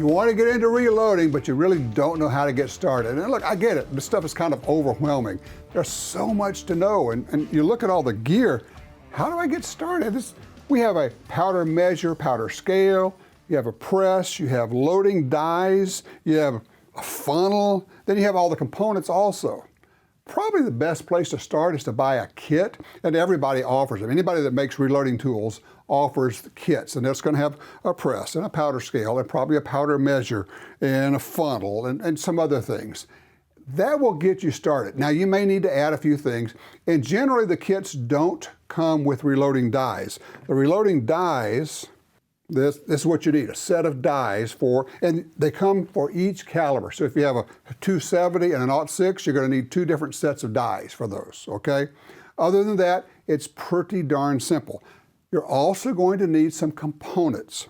want to get into reloading, but you really don't know how to get started. And look, I get it. This stuff is kind of overwhelming. There's so much to know. And you look at all the gear. How do I get started? We have a powder measure, powder scale. You have a press. You have loading dies. You have a funnel. Then you have all the components also. Probably the best place to start is to buy a kit, and everybody offers them. Anybody that makes reloading tools offers the kits, and it's going to have a press and a powder scale and probably a powder measure and a funnel and some other things. That will get you started. Now, you may need to add a few things, and generally the kits don't come with reloading dies. The reloading dies, this is what you need, a set of dies and they come for each caliber. So if you have a 270 and an .06, you're going to need two different sets of dies for those, okay? Other than that, it's pretty darn simple. You're also going to need some components.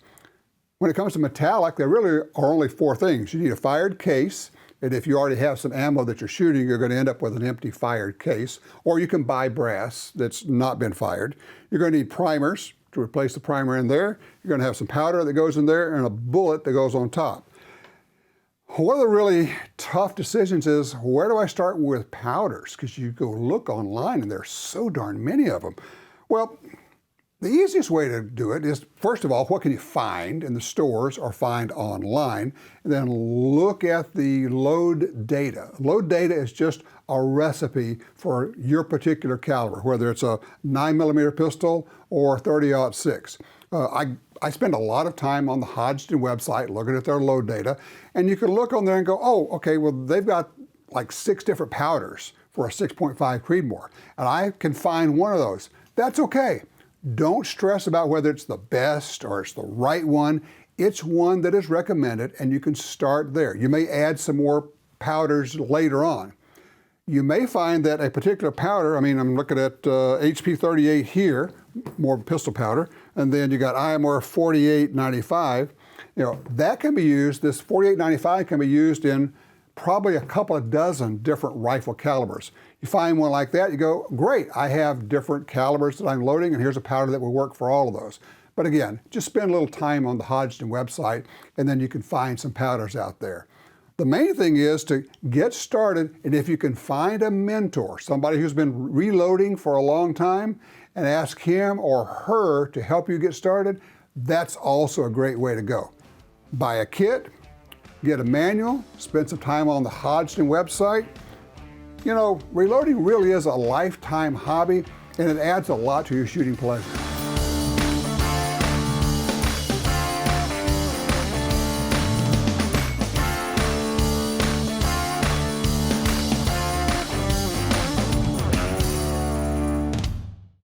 When it comes to metallic, there really are only four things. You need a fired case, and if you already have some ammo that you're shooting, you're going to end up with an empty fired case, or you can buy brass that's not been fired. You're going to need primers to replace the primer in there. You're going to have some powder that goes in there and a bullet that goes on top. One of the really tough decisions is, where do I start with powders? Because you go look online and there's so darn many of them. Well, the easiest way to do it is, first of all, what can you find in the stores or find online? And then look at the load data. Load data is just a recipe for your particular caliber, whether it's a 9mm pistol or 30-06. I spend a lot of time on the Hodgdon website looking at their load data, and you can look on there and go, oh, okay, well, they've got like 6 different powders for a 6.5 Creedmoor, and I can find one of those. That's okay. Don't stress about whether it's the best or it's the right one. It's one that is recommended, and you can start there. You may add some more powders later on. You may find that a particular powder, I'm looking at HP 38 here, more pistol powder, and then you got IMR 4895. That can be used, this 4895 can be used in probably a couple of dozen different rifle calibers. You find one like that, you go, great, I have different calibers that I'm loading, and here's a powder that will work for all of those. But again, just spend a little time on the Hodgdon website, and then you can find some powders out there. The main thing is to get started, and if you can find a mentor, somebody who's been reloading for a long time, and ask him or her to help you get started, that's also a great way to go. Buy a kit, get a manual, spend some time on the Hodgdon website. Reloading really is a lifetime hobby, and it adds a lot to your shooting pleasure.